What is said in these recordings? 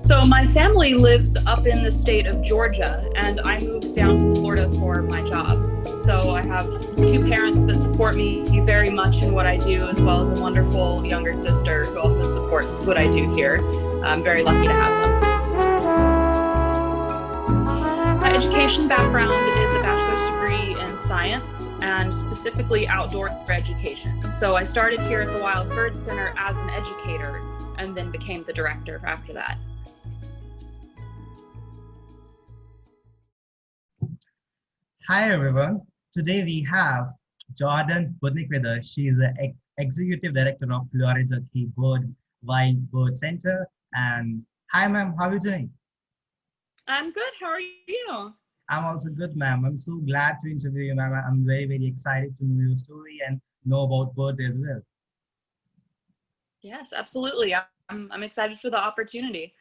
So my family lives up in the state of Georgia, and I moved down to Florida for my job. So I have two parents that support me very much in what I do, as well as a wonderful younger sister who also supports what I do here. I'm very lucky to have them. My education background is a bachelor's degree in science and specifically outdoor education. So I started here at the Wild Bird Center as an educator and then became the director after that. Hi everyone. Today we have Jordan Budnik with us. She is the executive director of Florida Key Wild Bird Center. And hi ma'am, how are you doing? I'm good. How are you? I'm also good, ma'am. I'm so glad to interview you, ma'am. I'm very excited to know your story and know about birds as well. Yes, absolutely. I'm excited for the opportunity.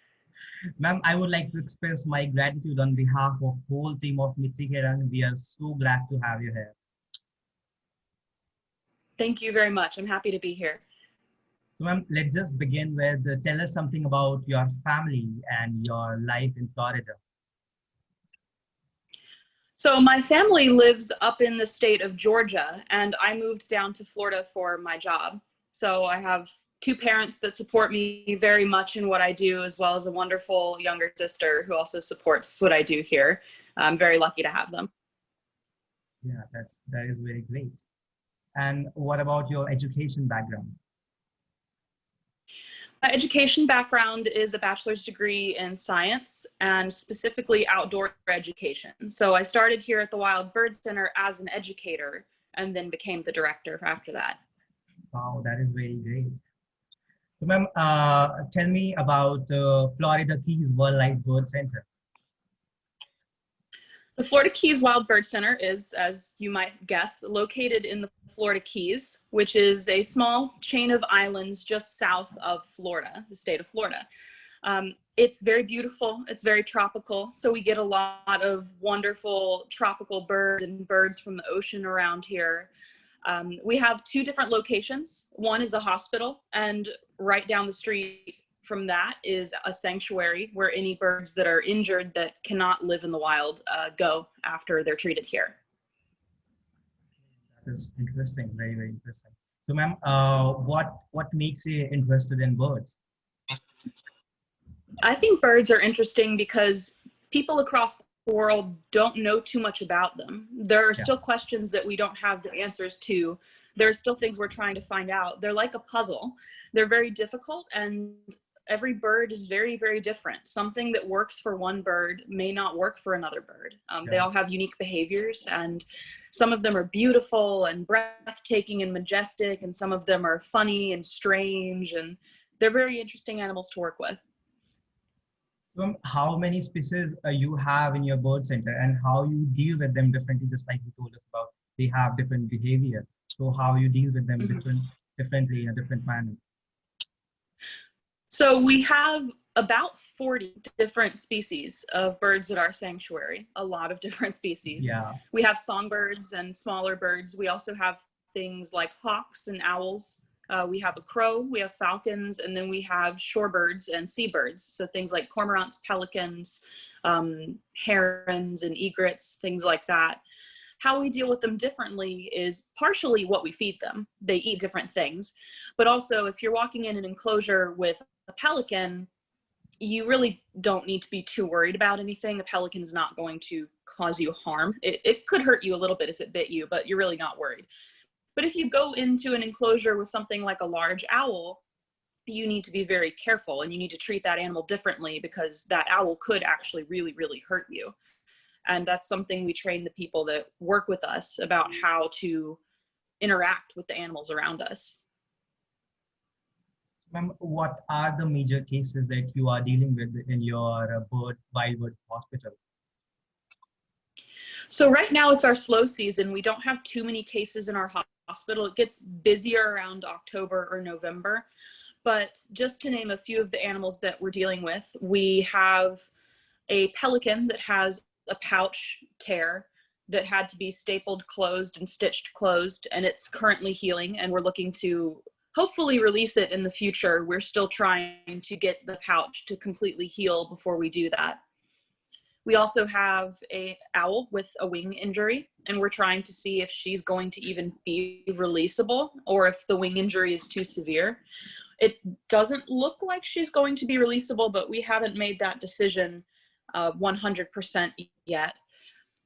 Ma'am, I would like to express my gratitude on behalf of whole team of Mitti Ke Rang. We are so glad to have you here. Thank you very much. I'm happy to be here. So ma'am, let's just begin with tell us something about your family and your life in Florida. So my family lives up in the state of Georgia, and I moved down to Florida for my job. So I have two parents that support me very much in what I do, as well as a wonderful younger sister who also supports what I do here. I'm very lucky to have them. Yeah, that is very great. And what about your education background? My education background is a bachelor's degree in science and specifically outdoor education. So I started here at the Wild Bird Center as an educator and then became the director after that. Wow, that is very great. So ma'am, tell me about Florida Keys Wildlife Bird Center. The Florida Keys Wild Bird Center is, as you might guess, located in the Florida Keys, which is a small chain of islands just south of Florida, the state of Florida. It's very beautiful. It's very tropical. So we get a lot of wonderful tropical birds and birds from the ocean around here. We have two different locations. One is a hospital, and right down the street from that is a sanctuary where any birds that are injured that cannot live in the wild go after they're treated here. That is interesting, very interesting. So ma'am, what makes you interested in birds? I think birds are interesting because people across the world don't know too much about them. There are still questions that we don't have the answers to. There are still things we're trying to find out. They're like a puzzle. They're very difficult, and every bird is very different. Something that works for one bird may not work for another bird. They all have unique behaviors, and some of them are beautiful and breathtaking and majestic, and some of them are funny and strange, and they're very interesting animals to work with. So how many species you have in your bird center, and how you deal with them differently, just like you told us about, they have different behavior. So how you deal with them differently in a different manner? So we have about 40 different species of birds at our sanctuary, a lot of different species. Yeah. We have songbirds and smaller birds. We also have things like hawks and owls. We have a crow, we have falcons, and then we have shorebirds and seabirds. So things like cormorants, pelicans, herons and egrets, things like that. How we deal with them differently is partially what we feed them. They eat different things, but also if you're walking in an enclosure with a pelican, you really don't need to be too worried about anything. A pelican is not going to cause you harm. It could hurt you a little bit if it bit you, but you're really not worried. But if you go into an enclosure with something like a large owl, you need to be very careful, and you need to treat that animal differently because that owl could actually really hurt you. And that's something we train the people that work with us about how to interact with the animals around us. Ma'am, what are the major cases that you are dealing with in your wild bird hospital? So right now it's our slow season. We don't have too many cases in our hospital. It gets busier around October or November. But just to name a few of the animals that we're dealing with, we have a pelican that has a pouch tear that had to be stapled closed and stitched closed, and it's currently healing, and we're looking to hopefully release it in the future. We're still trying to get the pouch to completely heal before we do that. We also have a owl with a wing injury, and we're trying to see if she's going to even be releasable or if the wing injury is too severe. It doesn't look like she's going to be releasable, but we haven't made that decision 100% yet.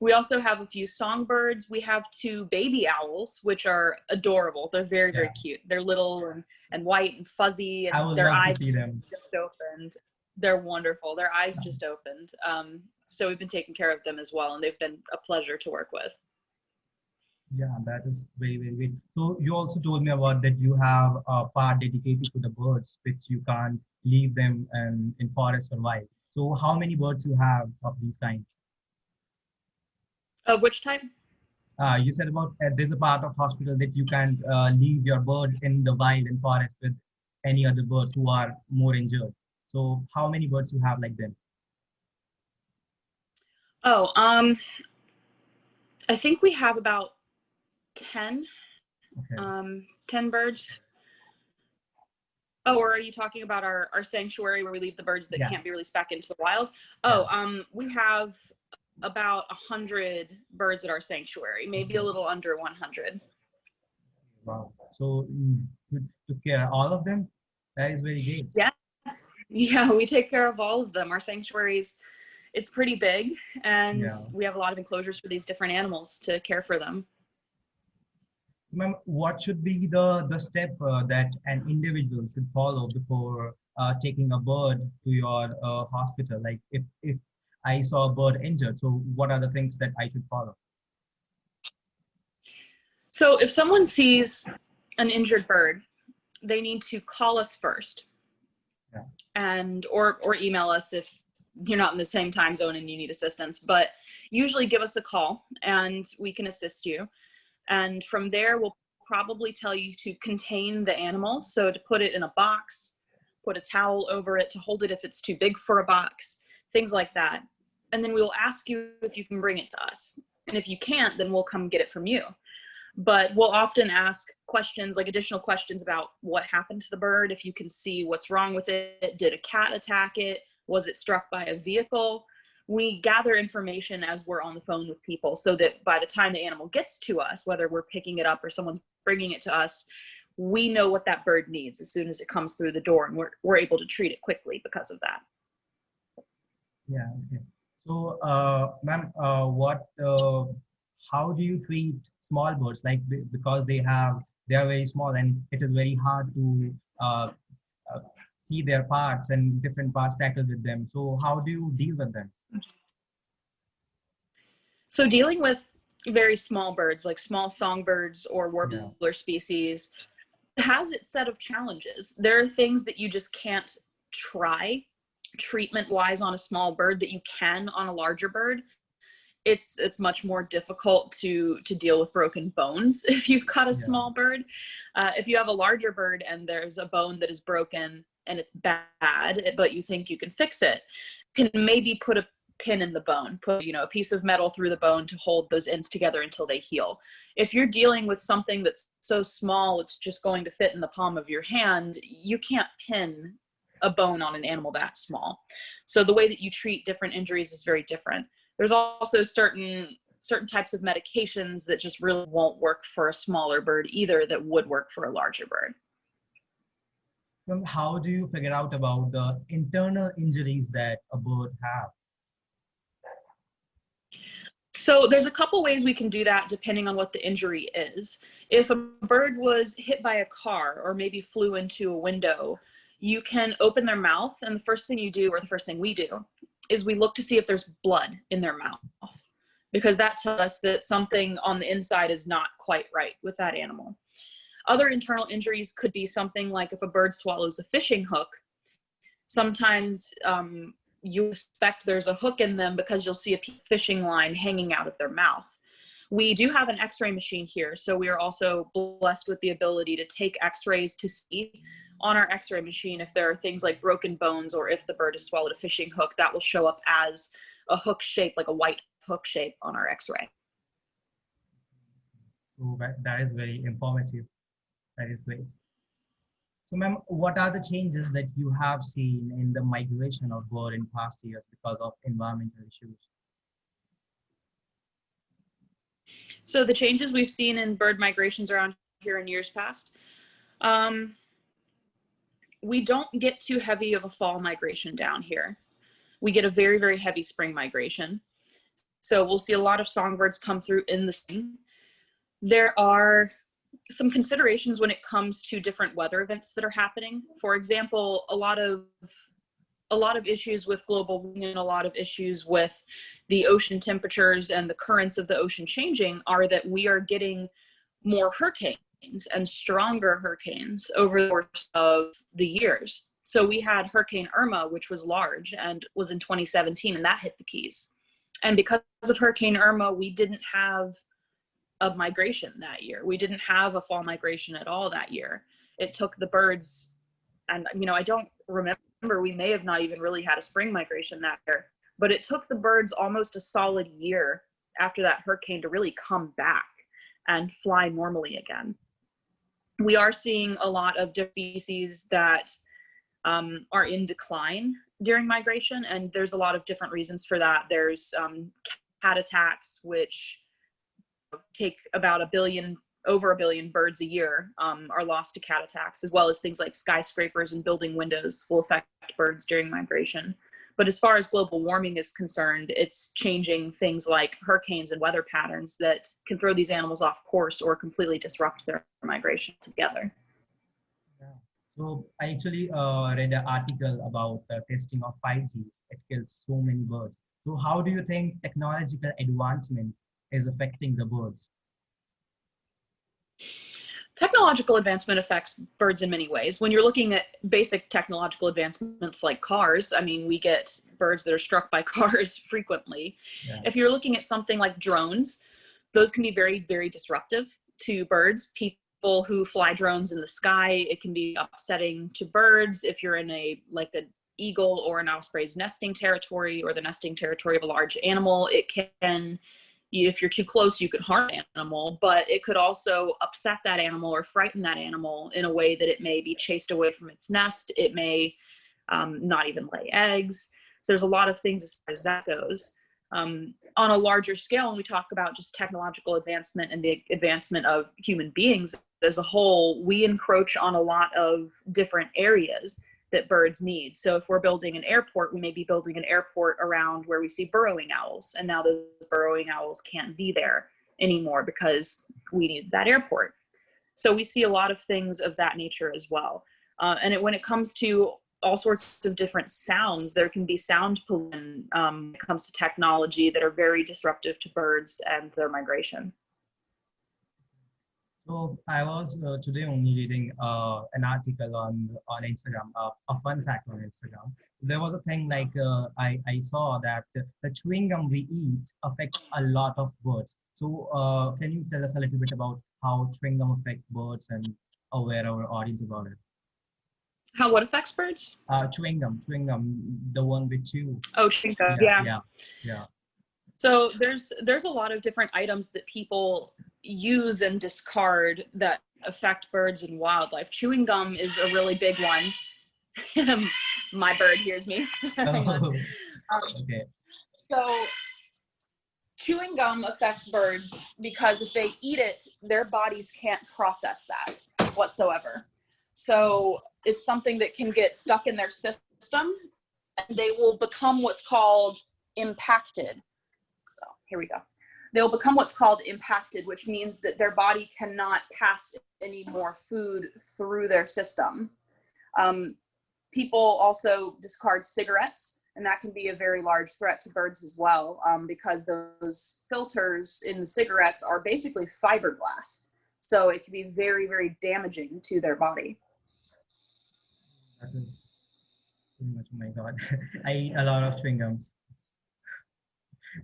We also have a few songbirds. We have 2 baby owls, which are adorable. They're very, very cute. They're little and white and fuzzy, and their eyes just opened. They're wonderful. Their eyes just opened. So we've been taking care of them as well, and they've been a pleasure to work with. Yeah, that is very, very great. So you also told me about that you have a part dedicated to the birds, which you can't leave them in forest or wild. So how many birds you have of these kinds? Of which type? You said about there's a part of hospital that you can't leave your bird in the wild and forest with any other birds who are more injured. So how many birds you have like them? Oh, I think we have about 10, Okay. 10 birds. Oh, or are you talking about our sanctuary where we leave the birds that can't be released back into the wild? Oh, we have about 100 birds at our sanctuary, maybe a little under 100. Wow. So you took care of all of them? That is very great. Yes. Yeah, we take care of all of them. Our sanctuaries, it's pretty big, and we have a lot of enclosures for these different animals to care for them. Ma'am, what should be the step that an individual should follow before taking a bird to your hospital? Like if I saw a bird injured, so what are the things that I should follow? So if someone sees an injured bird, they need to call us first, and or email us if you're not in the same time zone and you need assistance. But usually give us a call and we can assist you. And from there, we'll probably tell you to contain the animal. So to put it in a box, put a towel over it, to hold it if it's too big for a box, things like that. And then we will ask you if you can bring it to us. And if you can't, then we'll come get it from you. But we'll often ask questions, like additional questions about what happened to the bird, if you can see what's wrong with it. Did a cat attack it? Was it struck by a vehicle? We gather information as we're on the phone with people so that by the time the animal gets to us, whether we're picking it up or someone's bringing it to us, we know what that bird needs as soon as it comes through the door, and we're able to treat it quickly because of that. Yeah. Okay. So, ma'am, how do you treat small birds? Like because they are very small and it is very hard to uh, see their parts and different parts tackled with them. So how do you deal with them? So dealing with very small birds, like small songbirds or warbler species, has its set of challenges. There are things that you just can't try treatment-wise on a small bird that you can on a larger bird. It's much more difficult to deal with broken bones if you've got a small bird. If you have a larger bird and there's a bone that is broken and it's bad, but you think you can fix it, you can maybe put a pin in the bone, put a piece of metal through the bone to hold those ends together until they heal. If you're dealing with something that's so small it's just going to fit in the palm of your hand, you can't pin a bone on an animal that small. So the way that you treat different injuries is very different. There's also certain types of medications that just really won't work for a smaller bird either that would work for a larger bird. How do you figure out about the internal injuries that a bird have? So there's a couple ways we can do that depending on what the injury is. If a bird was hit by a car or maybe flew into a window, you can open their mouth, and the first thing you do, or the first thing we do, is we look to see if there's blood in their mouth, because that tells us that something on the inside is not quite right with that animal. Other internal injuries could be something like if a bird swallows a fishing hook, sometimes you suspect there's a hook in them because you'll see a fishing line hanging out of their mouth. We do have an x-ray machine here, so we are also blessed with the ability to take x-rays to see on our x-ray machine if there are things like broken bones, or if the bird has swallowed a fishing hook, that will show up as a hook shape, like a white hook shape on our x-ray. So that is very informative. That is great. So, ma'am, what are the changes that you have seen in the migration of bird in past years because of environmental issues? So the changes we've seen in bird migrations around here in years past, um, we don't get too heavy of a fall migration down here. We get a very, very heavy spring migration. So we'll see a lot of songbirds come through in the spring. There are some considerations when it comes to different weather events that are happening. For example, a lot of issues with global warming and a lot of issues with the ocean temperatures and the currents of the ocean changing are that we are getting more hurricanes and stronger hurricanes over the course of the years. So we had Hurricane Irma, which was large and was in 2017, and that hit the Keys. And because of Hurricane Irma, we didn't have a migration that year. We didn't have a fall migration at all that year. It took the birds, and I don't remember, we may have not even really had a spring migration that year, but it took the birds almost a solid year after that hurricane to really come back and fly normally again. We are seeing a lot of different species that are in decline during migration, and there's a lot of different reasons for that. There's cat attacks, which take about over a billion birds a year are lost to cat attacks, as well as things like skyscrapers and building windows will affect birds during migration. But as far as global warming is concerned, it's changing things like hurricanes and weather patterns that can throw these animals off course or completely disrupt their migration together. Yeah. So I actually read an article about the testing of 5G. It kills so many birds. So how do you think technological advancement is affecting the birds? Technological advancement affects birds in many ways. When you're looking at basic technological advancements like cars, we get birds that are struck by cars frequently. Yeah. If you're looking at something like drones, those can be very, very disruptive to birds. People who fly drones in the sky, it can be upsetting to birds. If you're in an eagle or an osprey's nesting territory or the nesting territory of a large animal, it can, if you're too close, you could harm an animal, but it could also upset that animal or frighten that animal in a way that it may be chased away from its nest. It may not even lay eggs. So there's a lot of things as far as that goes. On a larger scale, when we talk about just technological advancement and the advancement of human beings as a whole, we encroach on a lot of different areas that birds need. So if we're building an airport, we may be building an airport around where we see burrowing owls, and now those burrowing owls can't be there anymore because we need that airport. So we see a lot of things of that nature as well. When it comes to all sorts of different sounds, there can be sound pollution when it comes to technology that are very disruptive to birds and their migration. So I was today only reading an article on Instagram, a fun fact on Instagram. So there was a thing like I saw that the chewing gum we eat affects a lot of birds. So can you tell us a little bit about how chewing gum affects birds and aware our audience about it? How what affects birds? Chewing gum, the one we chew. Oh, chewing gum, yeah. So there's a lot of different items that people use and discard that affect birds and wildlife. Chewing gum is a really big one. My bird hears me. Okay. So chewing gum affects birds because if they eat it, their bodies can't process that whatsoever. So it's something that can get stuck in their system, and they will become what's called impacted. So here we go. They'll become what's called impacted, which means that their body cannot pass any more food through their system. People also discard cigarettes, and that can be a very large threat to birds as well, because those filters in the cigarettes are basically fiberglass. So it can be very, very damaging to their body. That is pretty much, oh my God. I eat a lot of chewing gums.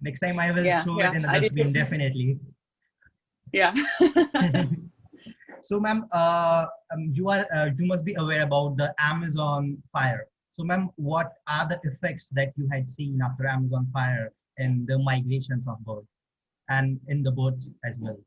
Next time I will throw it in the dustbin, definitely. Yeah. So, ma'am, you must be aware about the Amazon fire. So, ma'am, what are the effects that you had seen after Amazon fire in the migrations of birds and in the birds as well?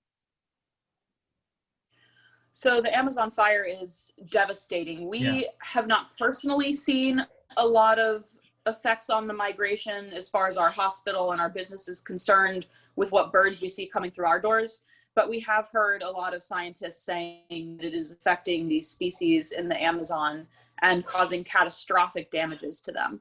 So the Amazon fire is devastating. We have not personally seen a lot of effects on the migration as far as our hospital and our business is concerned with what birds we see coming through our doors. But we have heard a lot of scientists saying that it is affecting these species in the Amazon and causing catastrophic damages to them.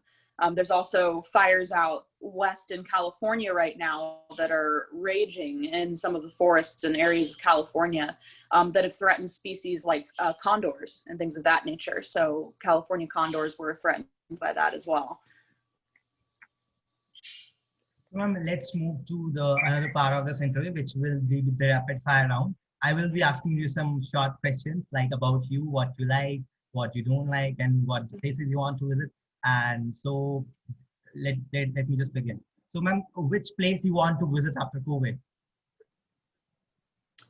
There's also fires out west in California right now that are raging in some of the forests and areas of California that have threatened species like condors and things of that nature. So California condors were threatened by that as well. Ma'am, let's move to the another part of this interview, which will be the rapid fire round. I will be asking you some short questions like about you, what you like, what you don't like, and what places you want to visit. And so let me just begin. So ma'am, which place you want to visit after COVID?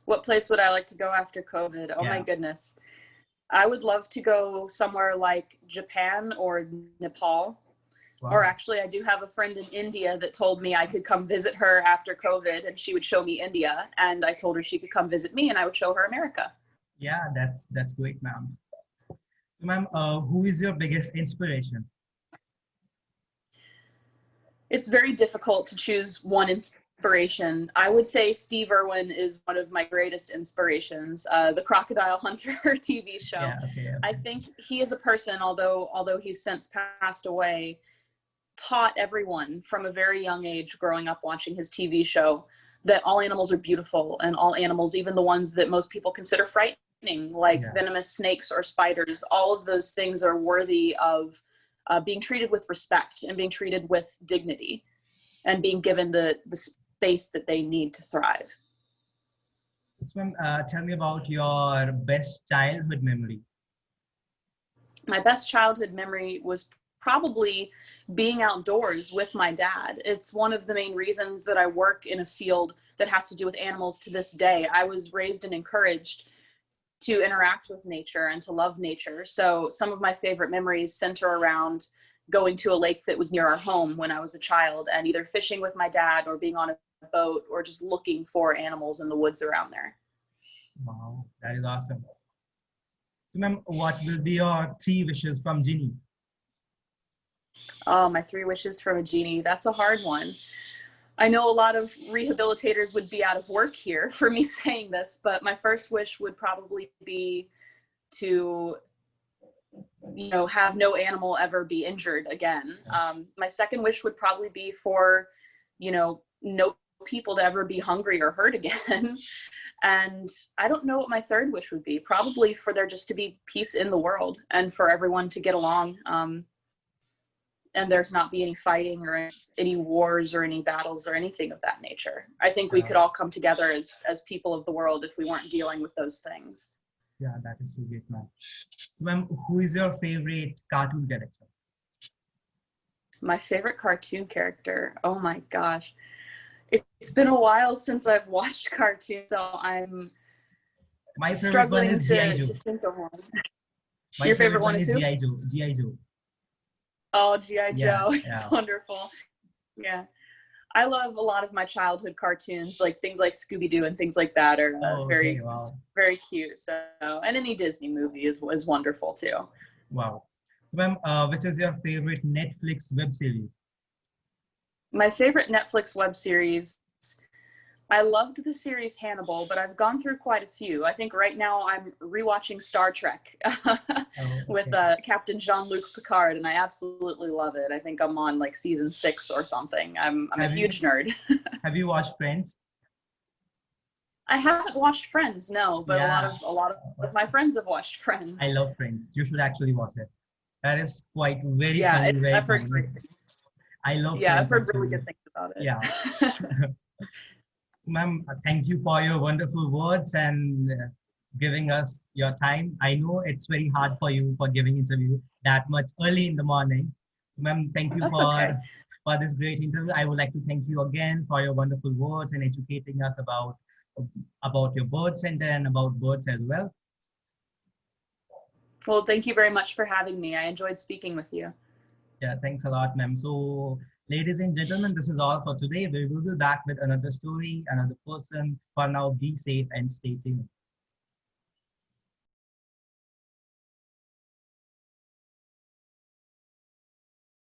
What place would I like to go after COVID? Oh my goodness. I would love to go somewhere like Japan or Nepal. Wow. Or actually, I do have a friend in India that told me I could come visit her after COVID and she would show me India. And I told her she could come visit me and I would show her America. Yeah, that's great, ma'am. So ma'am, who is your biggest inspiration? It's very difficult to choose one inspiration. I would say Steve Irwin is one of my greatest inspirations. The Crocodile Hunter TV show. Yeah, okay. I think he is a person, although he's since passed away, taught everyone from a very young age growing up watching his TV show that all animals are beautiful, and all animals, even the ones that most people consider frightening, like venomous snakes or spiders, all of those things are worthy of being treated with respect and being treated with dignity and being given the space that they need to thrive. So, tell me about your best childhood memory. My best childhood memory was probably being outdoors with my dad. It's one of the main reasons that I work in a field that has to do with animals to this day. I was raised and encouraged to interact with nature and to love nature. So some of my favorite memories center around going to a lake that was near our home when I was a child and either fishing with my dad or being on a boat or just looking for animals in the woods around there. Wow, that is awesome. So ma'am, what will be your 3 wishes from Genie? Oh, my 3 wishes from a genie. That's a hard one. I know a lot of rehabilitators would be out of work here for me saying this, but my first wish would probably be to, have no animal ever be injured again. My second wish would probably be for, no people to ever be hungry or hurt again. And I don't know what my third wish would be. Probably for there just to be peace in the world and for everyone to get along. And there's not be any fighting or any wars or any battles or anything of that nature. I think we could all come together as people of the world if we weren't dealing with those things. Yeah, that is so great, ma'am. So, ma'am, who is your favorite cartoon character? My favorite cartoon character? Oh my gosh. It's been a while since I've watched cartoons, so I'm struggling to think of one. Your favorite one is who? G.I. Joe. G.I. Joe. Oh, G.I. Joe. It's wonderful. Yeah. I love a lot of my childhood cartoons, like things like Scooby-Doo and things like that are very cute. So, and any Disney movie is wonderful too. Wow. So, ma'am, which is your favorite Netflix web series? My favorite Netflix web series, I loved the series Hannibal, but I've gone through quite a few. I think right now I'm rewatching Star Trek with Captain Jean-Luc Picard, and I absolutely love it. I think I'm on like season 6 or something. I'm a huge nerd. Have you watched Friends? I haven't watched Friends, no, but a lot of my friends have watched Friends. I love Friends. You should actually watch it. That is quite very funny. I've heard great things. I love Friends, I've heard really good things about it. Yeah. So, ma'am, thank you for your wonderful words and giving us your time. I know it's very hard for you for giving interview that much early in the morning. Ma'am, thank you for this great interview. I would like to thank you again for your wonderful words and educating us about your bird center and about birds as well. Well, thank you very much for having me. I enjoyed speaking with you. Yeah, thanks a lot, ma'am. So, ladies and gentlemen, this is all for today. We will be back with another story, another person. For now, be safe and stay tuned.